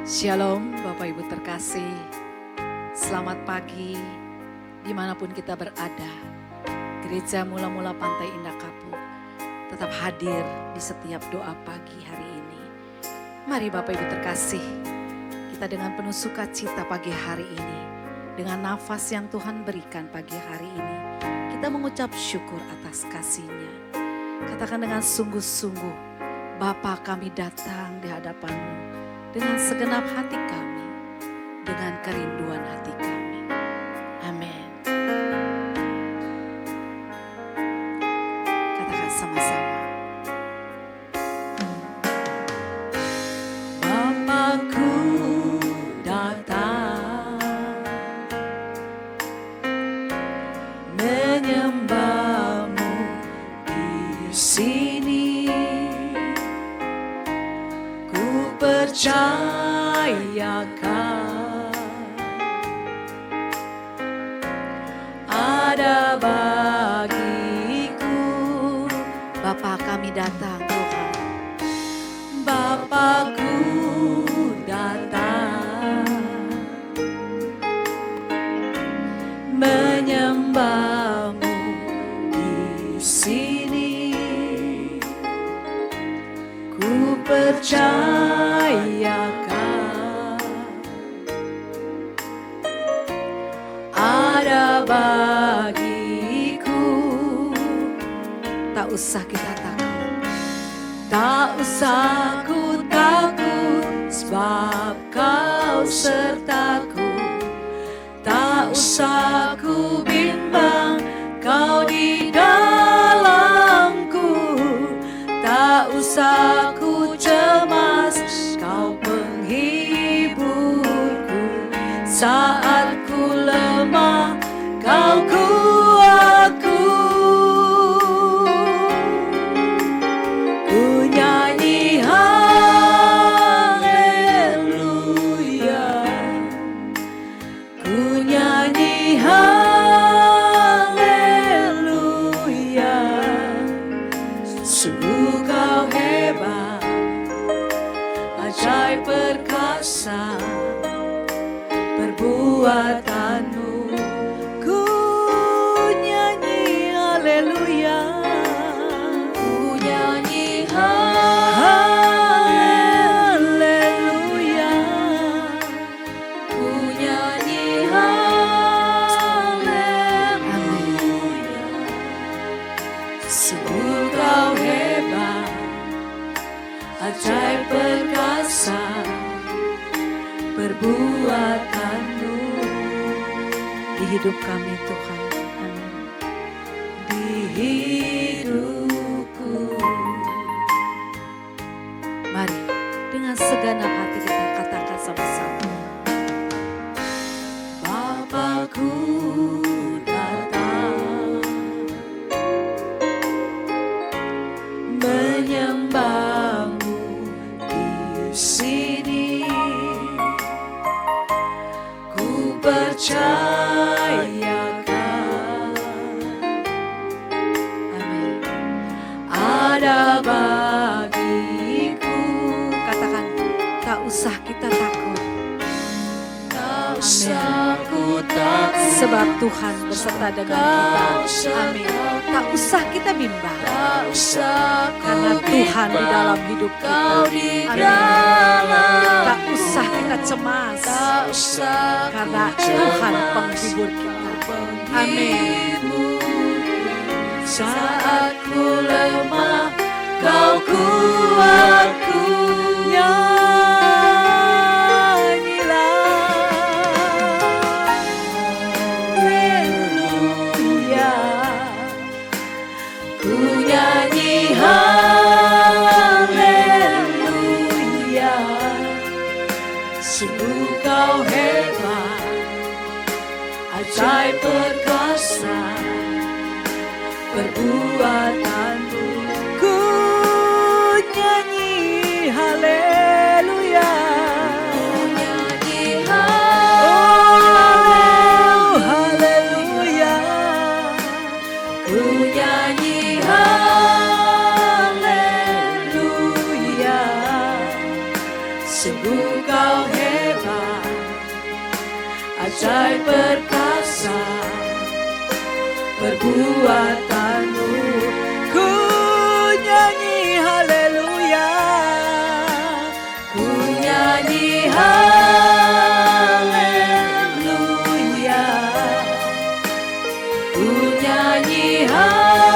Shalom Bapak Ibu terkasih, selamat pagi dimanapun kita berada. Gereja Mula-Mula Pantai Indah Kapuk tetap hadir di setiap doa pagi hari ini. Mari Bapak Ibu terkasih, kita dengan penuh sukacita pagi hari ini, dengan nafas yang Tuhan berikan pagi hari ini, kita mengucap syukur atas kasih-Nya. Katakan dengan sungguh-sungguh, Bapa, kami datang di hadapan-Mu dengan segenap hati kami, dengan kerinduan hati kami. Amin. Katakan sama-sama. Bapakku datang menyembah-Mu di sini. Percayakan ada bagiku. Bapa, kami datang Tuhan. Bapakku datang menyembah-Mu di sini. Ku percayakan ada bagiku. Tak usah kita takut, tak usah ku takut, sebab Kau sertaku. Tak usah ku bimbang, Kau di dalamku. Tak usah ku cemas, Kau penghiburku. Saat ku lemah, Kau kuatku. Ku nyanyi haleluya, ku nyanyi haleluya. Sungguh Kau hebat, ajaib perkasa perbuatan-Mu. Ku nyanyi haleluya, ku nyanyi haleluya, ku nyanyi haleluya. Sungguh Kau hebat, ajaib perkasa perbuatan-Mu di hidup kami Tuhan. Amin. Di hidupku. Mari dengan segenap hati kita katakan sama-sama. Bapakku datang menyembah-Mu di sini. Ku percayakan, amin, ada bagiku. Katakan, tak usah kita takut, tak usah ku takut, sebab Tuhan beserta dengan kita. Amin. Tak usah kita bimbang, karena Tuhan di dalam hidup kita. Amin. Tak usah kita cemas, karena Tuhan penghibur kita. Amin. Saat ku lemah, Kau kuatku. Sungguh Kau hebat, ajaib perkasa perbuatan-Mu. Ku nyanyi haleluya, ku nyanyi haleluya, ku nyanyi haleluya. Sungguh kau hebat, ajaib perkasa perbuatanmu. Ku nyanyi haleluya, ku nyanyi haleluya, ku nyanyi haleluya.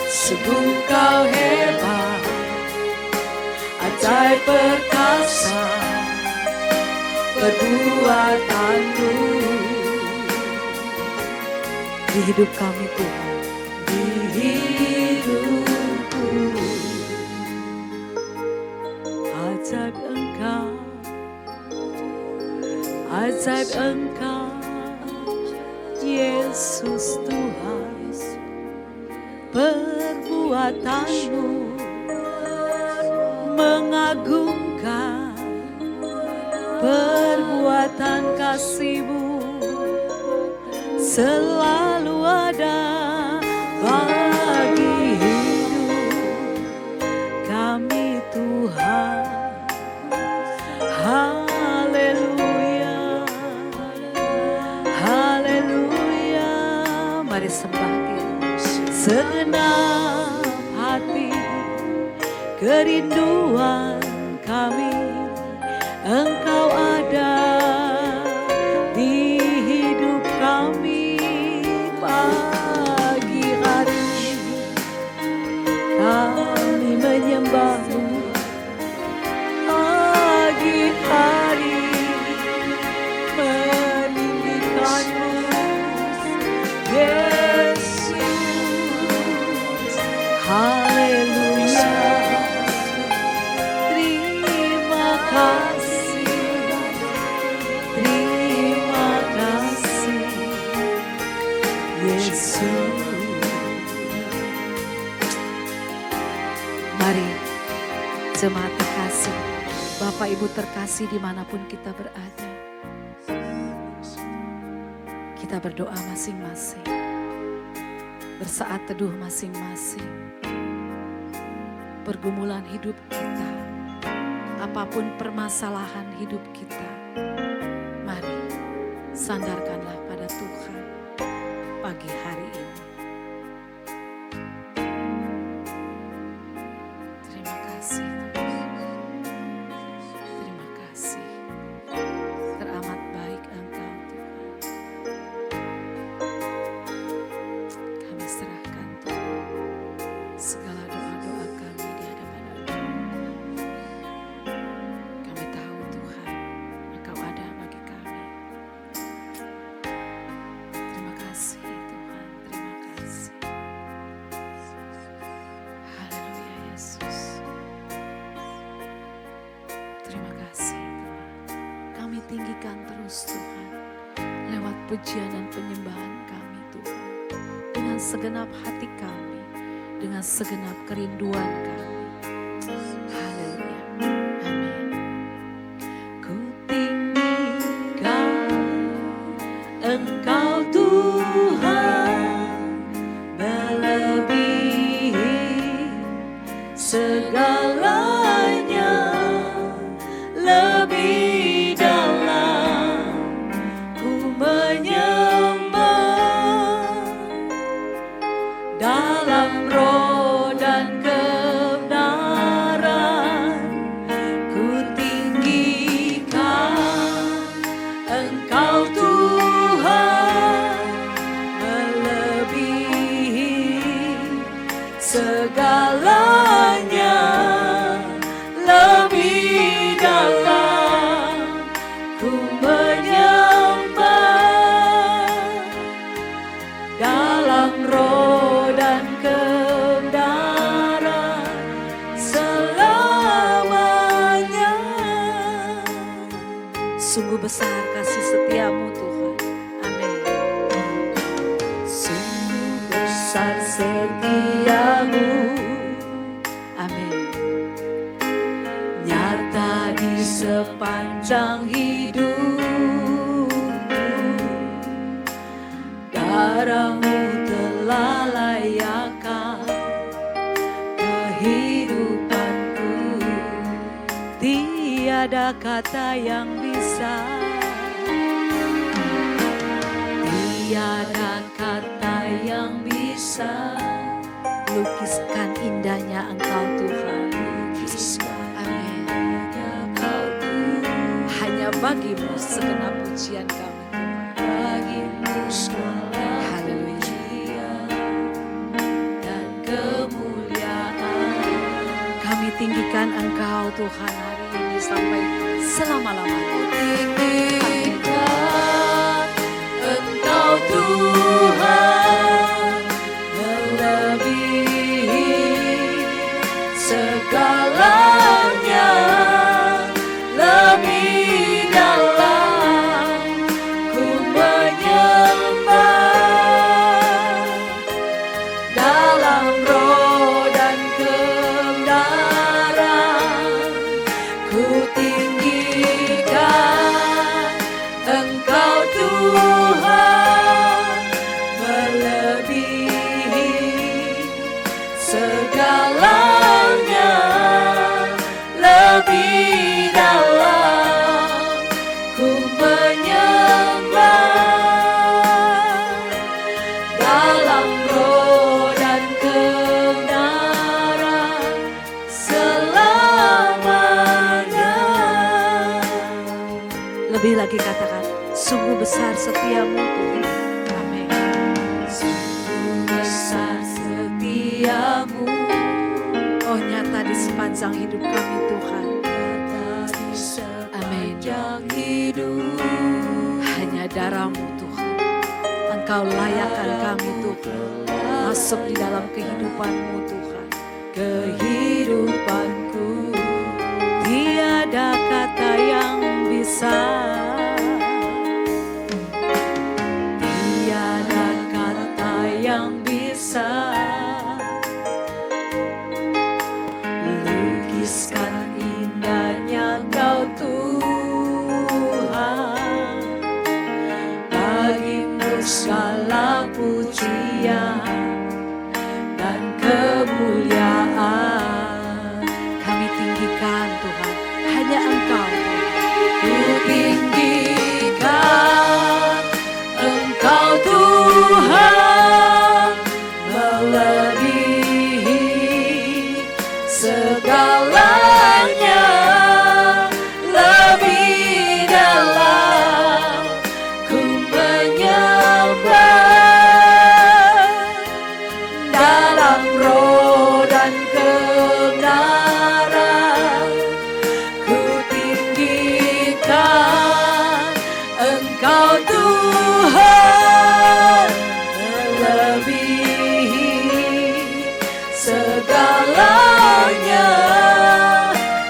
Sungguh kau hebat, ajaib perkasa perbuatanmu di hidup kami Tuhan, di hidupku. Ajaib Engkau, ajaib Engkau, Yesus Tuhan. Perbuatanmu mengagumkan, perbuatan kasih-Mu selalu ada bagi hidup kami Tuhan. Haleluya, haleluya. Mari sembah Dia segenap hati, kerinduan kami Engkau ada di hidup kami. Pagi hari kami menyembah-Mu, pagi hari meninggikan-Mu, Yesus. Haleluya, terima kasih, terima kasih, Yesus. Mari jemaat terkasih, Bapak Ibu terkasih dimanapun kita berada, kita berdoa masing-masing, bersaat teduh masing-masing. Pergumulan hidup kita, apapun permasalahan hidup kita, mari sandarkanlah pada Tuhan pagi hari ini. Terima kasih Tuhan, terima kasih, teramat baik Engkau Tuhan. Kami serahkan Tuhan segala doa-doa kami di hadapan Engkau. Kami tahu Tuhan, Engkau ada bagi kami. Terima kasih Tuhan, terima kasih. Haleluya Yesus. Terima kasih Tuhan. Kami tinggikan terus Tuhan, lewat pujian dan penyembahan kami Tuhan. Dengan segenap hati kami, dengan segenap kerinduan kami. Haleluya. Amin. Ku tinggikan Engkau Tuhan, melebihi segalanya, lebih dalam ku menyembah dalam roh dan kebenaran. Ku tinggikan Engkau Tuhan, melebihi segalanya, lebih dalam ku menyembah dalam roh dan kebenaran selamanya. Sungguh besar kasih setia-Mu Tuhan. Amin. Sungguh besar setia-Mu. Amin. Nyata di sepanjang hidupku, darah-Mu telah layakkan kehidupan Tiada kata yang bisa, tiada kata yang bisa lukiskan indahnya Engkau Tuhan. Amin. Hanya bagimu segenap pujian kami Tuhan. Bagimu segala pujian dan kemuliaan. Kami tinggikan Engkau Tuhan hari ini sampai selama-lamanya. Tinggikan Engkau Tuhan melebihi segalanya, lebih dalam ku menyembah dalam roh dan kebenaran. Ku tinggikan Engkau Tuhan melebihi segalanya, lebih dalam ku menyembah dalam roh dan kebenaran selamanya. Lebih lagi katakan, sungguh besar setiamu Tuhan. Amin. Sungguh besar setiamu, oh nyata di sepanjang hidup kami Tuhan. Amin. Hanya darah-Mu Tuhan, Engkau layakkan kami Tuhan masuk di dalam kehidupan-Mu Tuhan. Kehidupanku tiada kata yang bisa, tiada kata yang bisa lukiskan indahnya Kau Tuhan. Bagimu segala pujian dan kemuliaan. Kami tinggikan Tuhan, hanya Engkau ku tinggikan Engkau Tuhan melebihi segalanya, lebih dalam ku menyembah dalam roh dan kebenaran. Ku tinggikan Engkau Tuhan melebihi segalanya,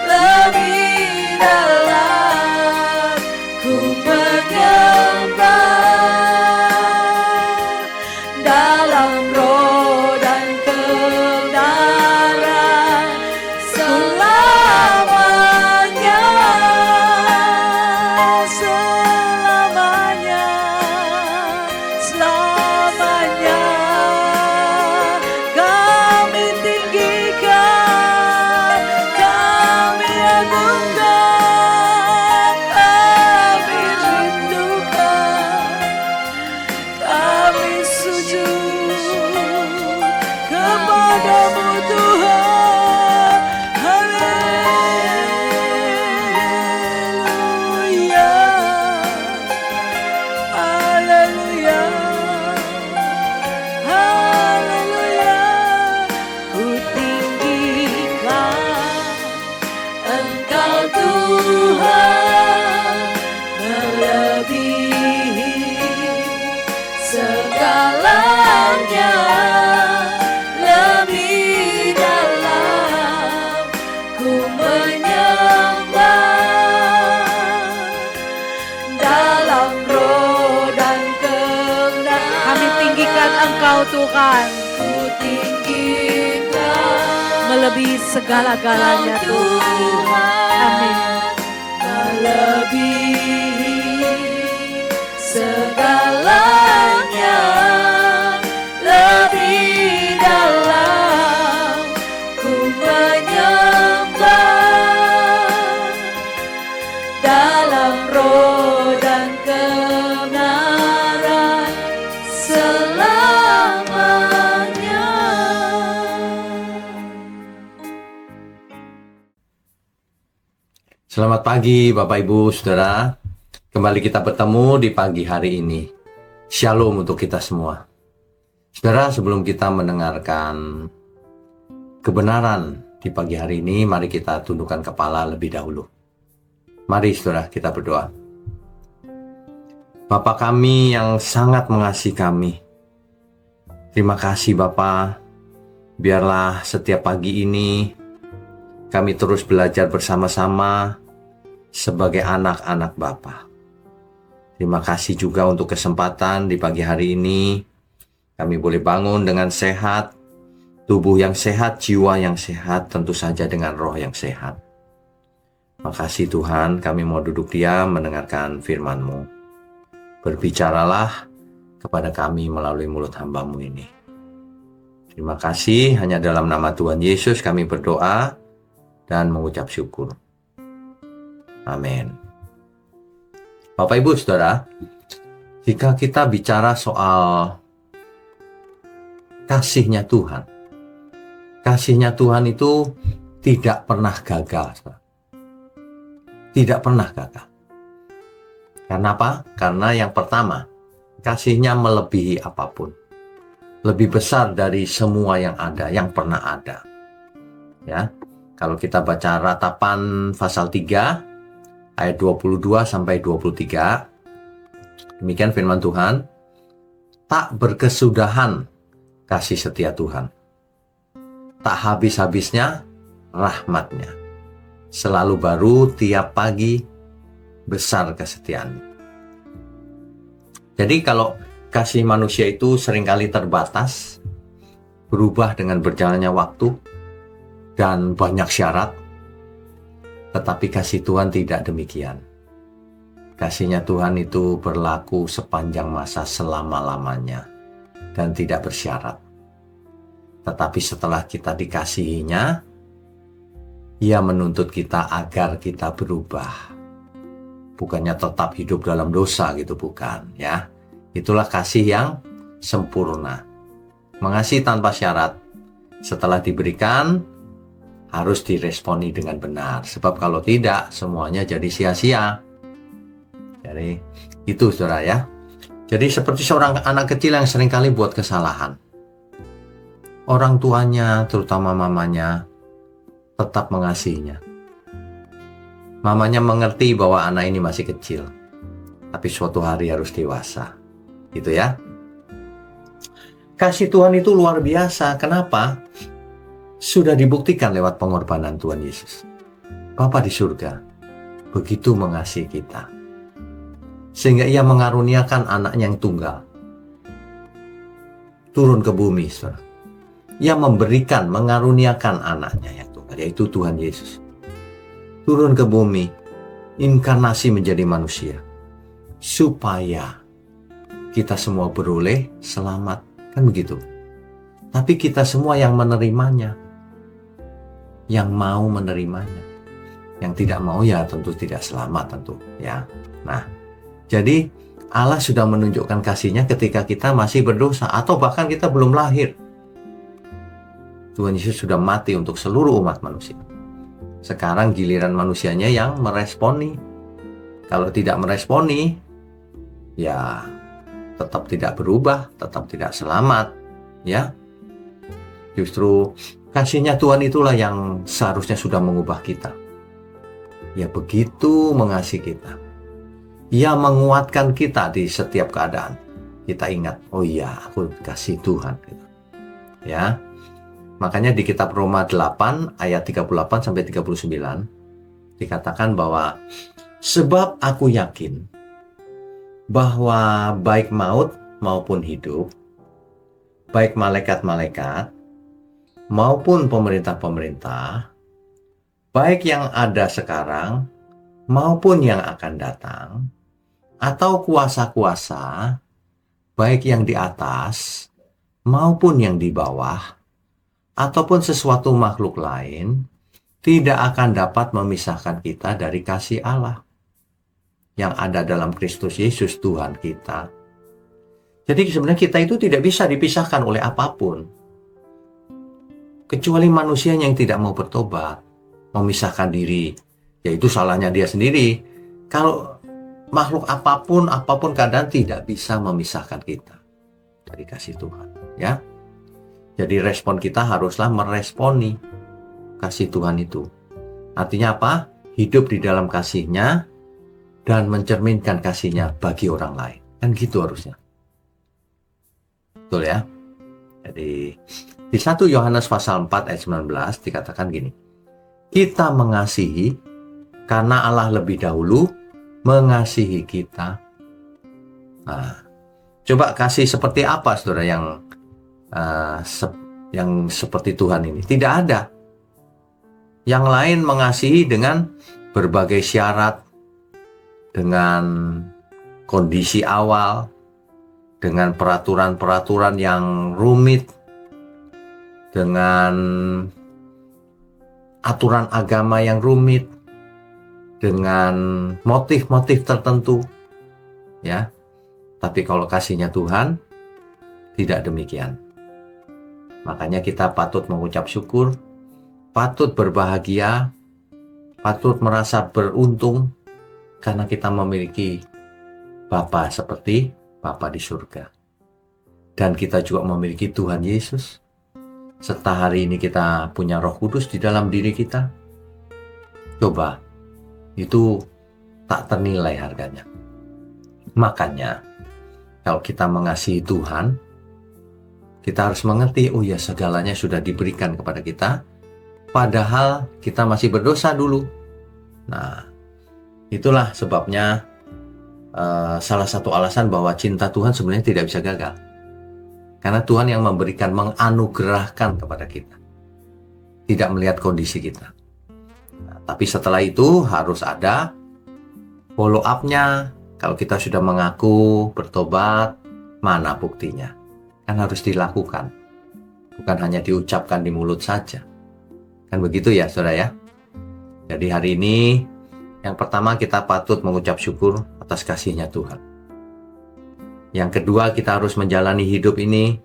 lebih dalam ku menyembah dalam roh dan kebenaran selamanya. Selamanya, selamanya kami tinggikan, kami agungkan, kami rindukan, kami sujud kepadamu Tuhan. Haleluya, haleluya, haleluya. Ku tinggikan Engkau Tuhan melebihi segalanya, lebih dalam ku menyembah dalam roh dan kebenaran. Kami tinggikan Engkau Tuhan, ku tinggikan melebihi segala-galanya Tuhan. Amin. Melebihi segalanya, lebih dalam ku menyembah Selamat pagi Bapak Ibu Saudara. Kembali kita bertemu di pagi hari ini. Shalom untuk kita semua. Saudara, sebelum kita mendengarkan kebenaran di pagi hari ini, mari kita tundukkan kepala lebih dahulu. Mari saudara, kita berdoa. Bapa kami yang sangat mengasihi kami, terima kasih Bapa. Biarlah setiap pagi ini kami terus belajar bersama-sama sebagai anak-anak Bapa. Terima kasih juga untuk kesempatan di pagi hari ini. Kami boleh bangun dengan sehat, tubuh yang sehat, jiwa yang sehat, tentu saja dengan roh yang sehat. Makasih Tuhan, kami mau duduk diam mendengarkan firman-Mu. Berbicaralah kepada kami melalui mulut hamba-Mu ini. Terima kasih, hanya dalam nama Tuhan Yesus kami berdoa dan mengucap syukur. Amin. Bapak Ibu Saudara, jika kita bicara soal kasihnya Tuhan itu tidak pernah gagal. Tidak pernah gagal. Karena apa? Karena yang pertama, kasihnya melebihi apapun. Lebih besar dari semua yang ada, yang pernah ada. Ya, kalau kita baca Ratapan pasal 3, ayat 22 sampai 23, demikian firman Tuhan, tak berkesudahan kasih setia Tuhan, tak habis-habisnya rahmatnya, selalu baru tiap pagi, besar kesetiaan. Jadi kalau kasih manusia itu seringkali terbatas, berubah dengan berjalannya waktu, dan banyak syarat, tetapi kasih Tuhan tidak demikian. Kasihnya Tuhan itu berlaku sepanjang masa selama-lamanya dan tidak bersyarat. Tetapi setelah kita dikasihinya, Ia menuntut kita agar kita berubah. Bukannya tetap hidup dalam dosa gitu, bukan ya. Itulah kasih yang sempurna. Mengasihi tanpa syarat. Setelah diberikan, harus diresponi dengan benar. Sebab kalau tidak, semuanya jadi sia-sia. Jadi itu saudara ya. Jadi seperti seorang anak kecil yang seringkali buat kesalahan. Orang tuanya, terutama mamanya, tetap mengasihinya. Mamanya mengerti bahwa anak ini masih kecil. Tapi suatu hari harus dewasa. Gitu ya. Kasih Tuhan itu luar biasa. Kenapa? Sudah dibuktikan lewat pengorbanan Tuhan Yesus. Bapa di surga begitu mengasihi kita, sehingga Ia mengaruniakan anaknya yang tunggal turun ke bumi. Saudara. Ia memberikan, mengaruniakan anaknya yang tunggal, yaitu Tuhan Yesus. Turun ke bumi, inkarnasi menjadi manusia, supaya kita semua beroleh selamat. Kan begitu. Tapi kita semua yang menerimanya, yang mau menerimanya, yang tidak mau ya tentu tidak selamat tentu ya. Nah, jadi Allah sudah menunjukkan kasih-Nya ketika kita masih berdosa atau bahkan kita belum lahir. Tuhan Yesus sudah mati untuk seluruh umat manusia. Sekarang giliran manusianya yang meresponi. Kalau tidak meresponi, ya tetap tidak berubah, tetap tidak selamat ya. Justru kasih-Nya Tuhan itulah yang seharusnya sudah mengubah kita. Ya begitu mengasihi kita. Ia menguatkan kita di setiap keadaan. Kita ingat, oh iya, aku kasih Tuhan. Ya, makanya di kitab Roma 8 ayat 38 sampai 39 dikatakan bahwa sebab aku yakin bahwa baik maut maupun hidup, baik malaikat-malaikat maupun pemerintah-pemerintah, baik yang ada sekarang maupun yang akan datang, atau kuasa-kuasa, baik yang di atas maupun yang di bawah, ataupun sesuatu makhluk lain, tidak akan dapat memisahkan kita dari kasih Allah yang ada dalam Kristus Yesus Tuhan kita. Jadi sebenarnya kita itu tidak bisa dipisahkan oleh apapun, kecuali manusia yang tidak mau bertobat, memisahkan diri Ya itu salahnya dia sendiri. Kalau makhluk apapun keadaan tidak bisa memisahkan kita dari kasih Tuhan, ya. Jadi respon kita haruslah meresponi kasih Tuhan itu. Artinya apa? Hidup di dalam kasih-Nya dan mencerminkan kasih-Nya bagi orang lain. Kan gitu harusnya. Betul ya? Jadi di 1 Yohanes pasal 4 ayat 19 dikatakan gini. Kita mengasihi karena Allah lebih dahulu mengasihi kita. Nah, coba kasih seperti apa saudara yang seperti Tuhan ini? Tidak ada. Yang lain mengasihi dengan berbagai syarat, dengan kondisi awal, dengan peraturan-peraturan yang rumit, dengan aturan agama yang rumit, dengan motif-motif tertentu, ya. Tapi kalau kasihnya Tuhan tidak demikian. Makanya kita patut mengucap syukur, patut berbahagia, patut merasa beruntung karena kita memiliki Bapa seperti Bapa di surga. Dan kita juga memiliki Tuhan Yesus. Serta hari ini kita punya Roh Kudus di dalam diri kita. Coba, itu tak ternilai harganya. Makanya, kalau kita mengasihi Tuhan, kita harus mengerti, oh ya segalanya sudah diberikan kepada kita, padahal kita masih berdosa dulu. Nah, itulah sebabnya salah satu alasan bahwa cinta Tuhan sebenarnya tidak bisa gagal. Karena Tuhan yang memberikan, menganugerahkan kepada kita. Tidak melihat kondisi kita. Nah, tapi setelah itu harus ada follow up-nya. Kalau kita sudah mengaku, bertobat, mana buktinya? Kan harus dilakukan. Bukan hanya diucapkan di mulut saja. Kan begitu ya saudara ya? Jadi hari ini yang pertama kita patut mengucap syukur atas kasih-Nya Tuhan. Yang kedua kita harus menjalani hidup ini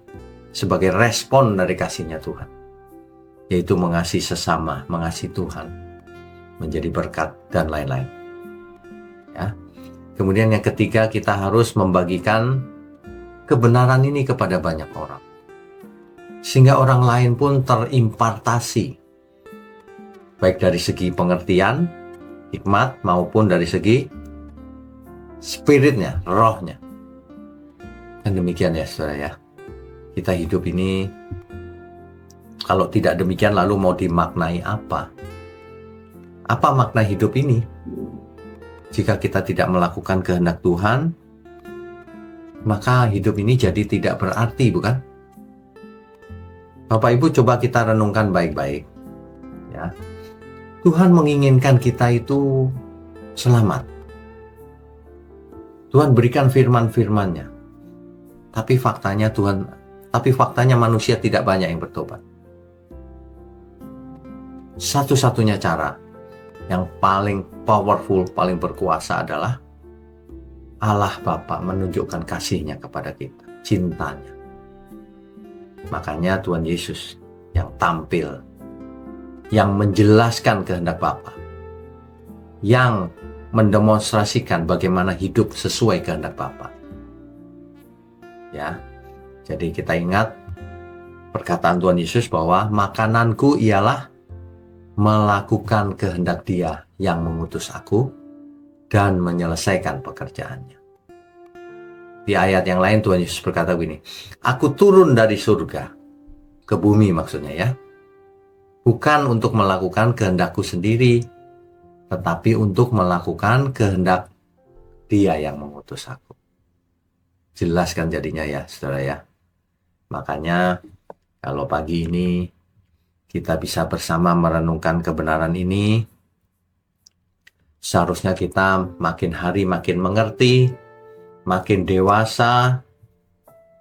sebagai respon dari kasih-Nya Tuhan. Yaitu mengasihi sesama, mengasihi Tuhan, menjadi berkat dan lain-lain. Ya. Kemudian yang ketiga kita harus membagikan kebenaran ini kepada banyak orang. Sehingga orang lain pun terimpartasi. Baik dari segi pengertian, hikmat maupun dari segi spiritnya, rohnya. Dan demikian ya saudara ya. Kita hidup ini kalau tidak demikian lalu mau dimaknai apa? Apa makna hidup ini? Jika kita tidak melakukan kehendak Tuhan, maka hidup ini jadi tidak berarti, bukan? Bapak Ibu coba kita renungkan baik-baik. Ya. Tuhan menginginkan kita itu selamat. Tuhan berikan firman-firman-Nya. Tapi faktanya manusia tidak banyak yang bertobat. Satu-satunya cara yang paling powerful, paling berkuasa adalah Allah Bapa menunjukkan kasih-Nya kepada kita, cintanya. Makanya Tuhan Yesus yang tampil, yang menjelaskan kehendak Bapa, yang mendemonstrasikan bagaimana hidup sesuai kehendak Bapa. Ya, jadi kita ingat perkataan Tuhan Yesus bahwa makananku ialah melakukan kehendak Dia yang mengutus aku dan menyelesaikan pekerjaannya. Di ayat yang lain Tuhan Yesus berkata begini, aku turun dari surga ke bumi maksudnya ya, bukan untuk melakukan kehendakku sendiri, tetapi untuk melakukan kehendak Dia yang mengutus aku. Jelaskan jadinya ya saudara ya. Makanya kalau pagi ini kita bisa bersama merenungkan kebenaran ini, seharusnya kita makin hari makin mengerti, makin dewasa,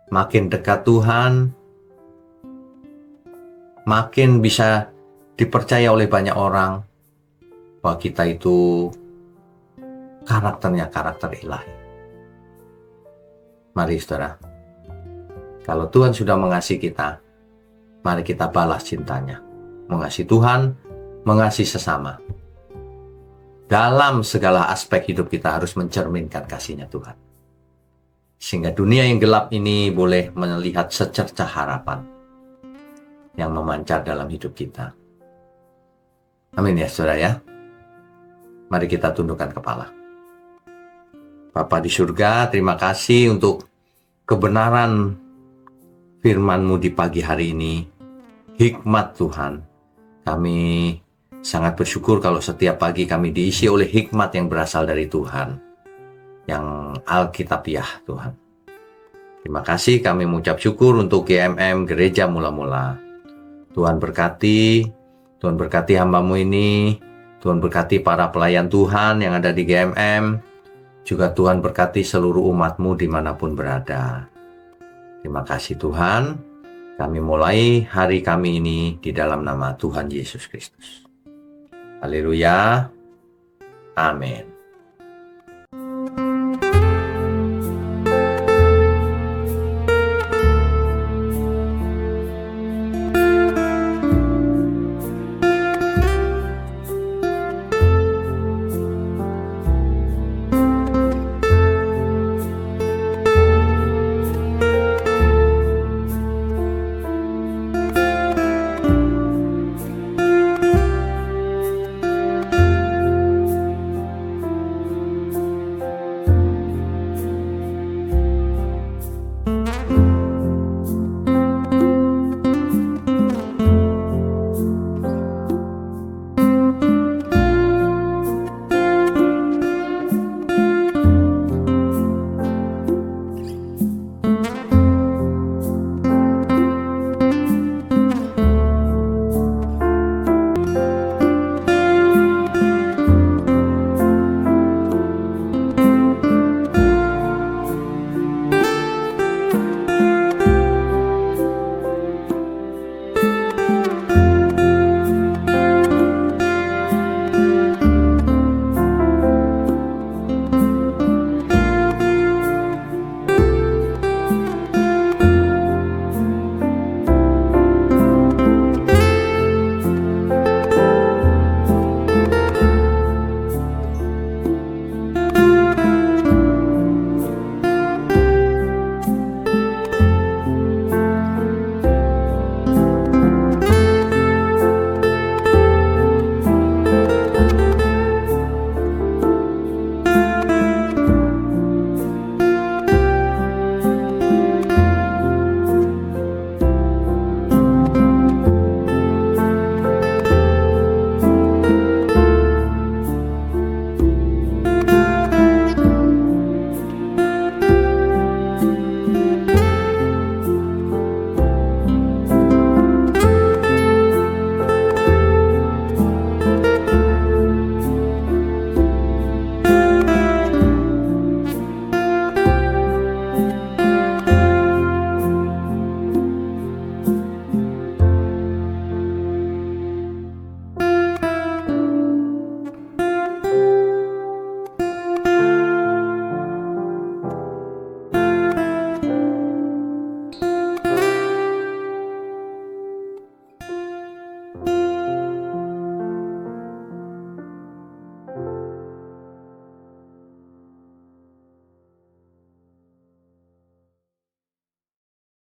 makin dekat Tuhan, makin bisa dipercaya oleh banyak orang bahwa kita itu karakternya karakter ilahi. Mari saudara, kalau Tuhan sudah mengasihi kita, mari kita balas cintanya. Mengasihi Tuhan, mengasihi sesama. dalam segala aspek hidup kita harus mencerminkan kasih-Nya Tuhan. Sehingga dunia yang gelap ini boleh melihat secercah harapan yang memancar dalam hidup kita. Amin ya saudara ya. Mari kita tundukkan kepala. Bapa di surga, terima kasih untuk kebenaran firman-Mu di pagi hari ini. Hikmat Tuhan. Kami sangat bersyukur kalau setiap pagi kami diisi oleh hikmat yang berasal dari Tuhan. Yang Alkitabiah Tuhan. Terima kasih, kami mengucap syukur untuk GMM Gereja Mula-Mula. Tuhan berkati hamba-Mu ini. Tuhan berkati para pelayan Tuhan yang ada di GMM. Juga Tuhan berkati seluruh umat-Mu dimanapun berada. Terima kasih Tuhan. Kami mulai hari kami ini di dalam nama Tuhan Yesus Kristus. Haleluya. Amin.